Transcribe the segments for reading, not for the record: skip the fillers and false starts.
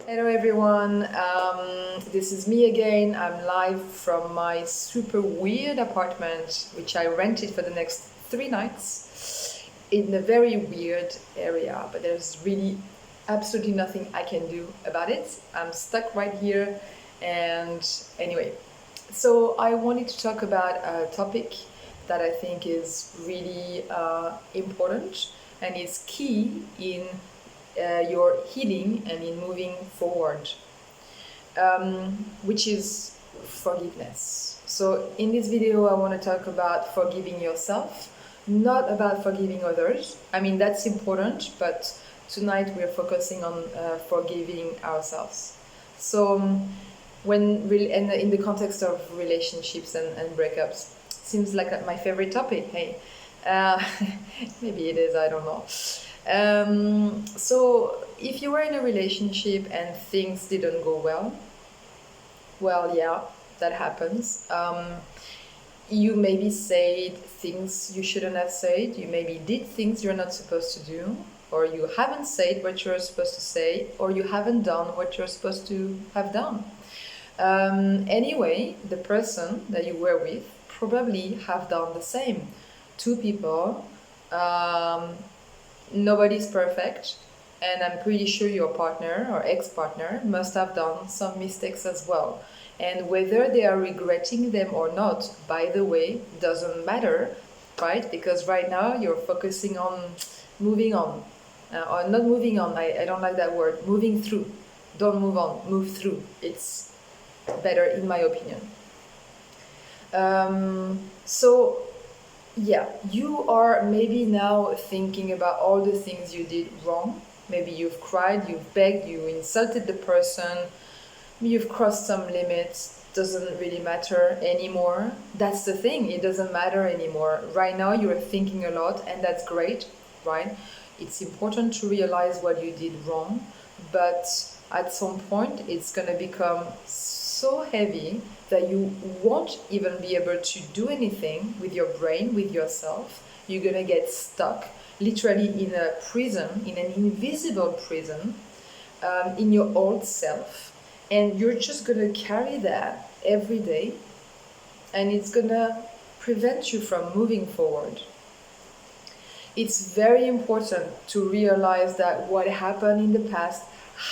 Hello everyone, this is me again. I'm live from my super weird apartment, which I rented for the next 3 nights in a very weird area, but there's really absolutely nothing I can do about it. I'm stuck right here, and anyway, so I wanted to talk about a topic that I think is really important and is key in your healing and in moving forward, which is forgiveness. So, in this video, I want to talk about forgiving yourself, not about forgiving others. I mean, that's important, but tonight we're focusing on forgiving ourselves. So, in the context of relationships and breakups, seems like my favorite topic. Hey, uh, maybe it is, I don't know. So, if you were in a relationship and things didn't go well, yeah, that happens. You maybe said things you shouldn't have said, you maybe did things you're not supposed to do, or you haven't said what you're supposed to say, or you haven't done what you're supposed to have done. Anyway, the person that you were with probably have done the same. Two people, nobody's perfect, and I'm pretty sure your partner or ex-partner must have done some mistakes as well. And whether they are regretting them or not, by the way, doesn't matter, right? Because right now you're focusing on moving on, or not moving on. I don't like that word. Moving through. Don't move on. Move through. It's better in my opinion. So yeah, you are maybe now thinking about all the things you did wrong. Maybe you've cried, you've begged, you insulted the person, you've crossed some limits. Doesn't really matter anymore. That's the thing, it doesn't matter anymore. Right now you're thinking a lot, and that's great, right? It's important to realize what you did wrong, but at some point it's gonna become so heavy that you won't even be able to do anything with your brain, with yourself. You're gonna get stuck literally in a prison, in an invisible prison, in your old self. And you're just gonna carry that every day, and it's gonna prevent you from moving forward. It's very important to realize that what happened in the past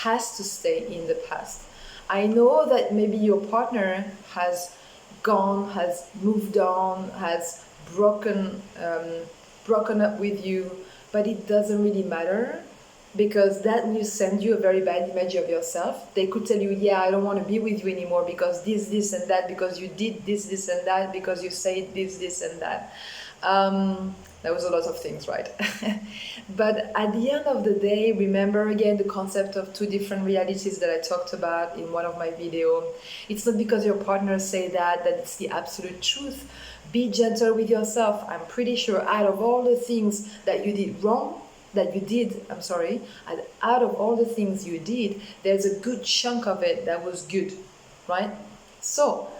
has to stay in the past. I know that maybe your partner has gone, has moved on, has broken up with you, but it doesn't really matter, because that will send you a very bad image of yourself. They could tell you, yeah, I don't want to be with you anymore because this, and that, because you did this, and that, because you said this, and that. That was a lot of things, right? But at the end of the day, remember again the concept of two different realities that I talked about in one of my videos. It's not because your partner say that it's the absolute truth. Be gentle with yourself. I'm pretty sure out of all the things that you did wrong, and out of all the things you did, there's a good chunk of it that was good, right? So,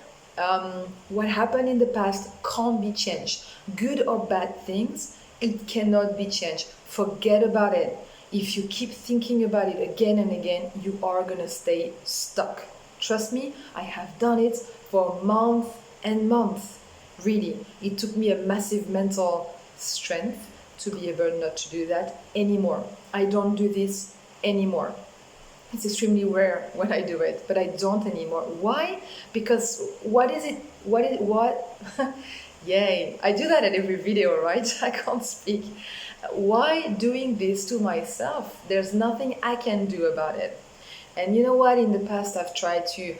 what happened in the past can't be changed. Good or bad things, it cannot be changed. Forget about it. If you keep thinking about it again and again, you are gonna stay stuck. Trust me, I have done it for months and months. Really, it took me a massive mental strength to be able not to do that anymore. I don't do this anymore. It's extremely rare when I do it, but I don't anymore. Why? Because what? Yay, I do that at every video, right? I can't speak. Why doing this to myself? There's nothing I can do about it. And you know what? In the past, I've tried to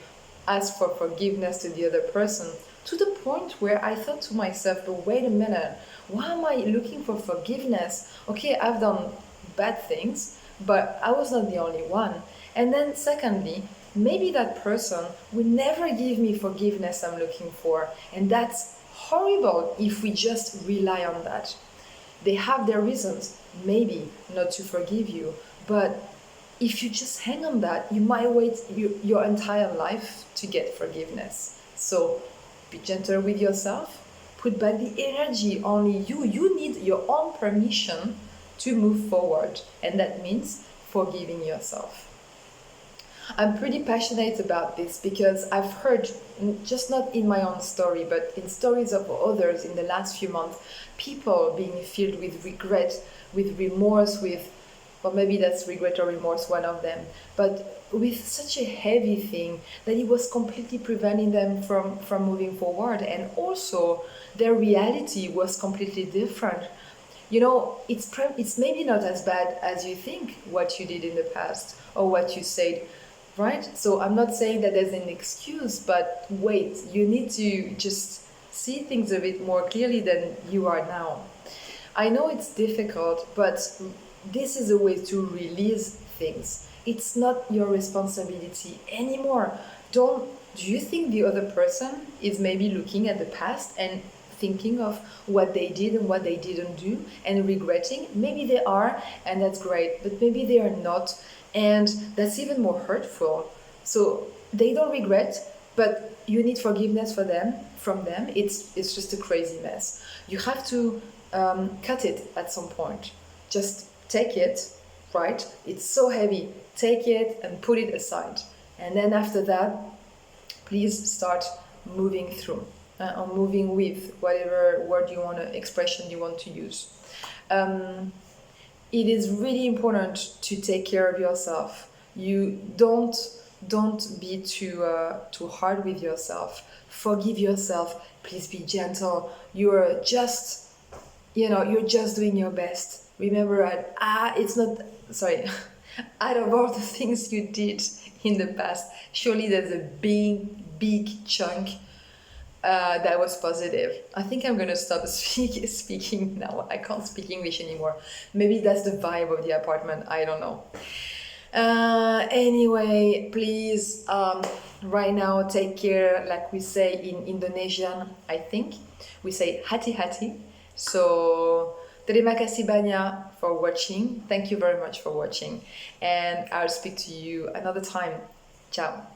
ask for forgiveness to the other person, to the point where I thought to myself, but wait a minute, why am I looking for forgiveness? Okay, I've done bad things, but I was not the only one. And then, secondly, maybe that person will never give me forgiveness I'm looking for. And that's horrible if we just rely on that. They have their reasons, maybe, not to forgive you, but if you just hang on that, you might wait your entire life to get forgiveness. So be gentle with yourself, put back the energy only you need your own permission to move forward, and that means forgiving yourself. I'm pretty passionate about this because I've heard, just not in my own story, but in stories of others in the last few months, people being filled with regret, with remorse, with, or maybe that's regret or remorse, one of them, but with such a heavy thing that it was completely preventing them from moving forward. And also, their reality was completely different. It's maybe not as bad as you think what you did in the past or what you said, right? So I'm not saying that there's an excuse, but wait, you need to just see things a bit more clearly than you are now. I know it's difficult, but this is a way to release things. It's not your responsibility anymore. Don't Do you think the other person is maybe looking at the past and thinking of what they did and what they didn't do and regretting? Maybe they are, and that's great, but maybe they are not, and that's even more hurtful. So they don't regret, but you need forgiveness for them from them. It's just a crazy mess. You have to cut it at some point. Just take it, right? It's so heavy. Take it and put it aside. And then after that, please start moving through or moving with whatever word you want to, expression you want to use. It is really important to take care of yourself. You don't be too hard with yourself. Forgive yourself. Please be gentle. You're just doing your best. Remember, it's not, sorry, out of all the things you did in the past, surely there's a big chunk that was positive. I think I'm gonna stop speaking now. I can't speak English anymore. Maybe that's the vibe of the apartment. I don't know. Anyway, please, right now, take care. Like we say in Indonesian, I think we say hati-hati. So terima kasih banyak for watching. Thank you very much for watching, and I'll speak to you another time. Ciao.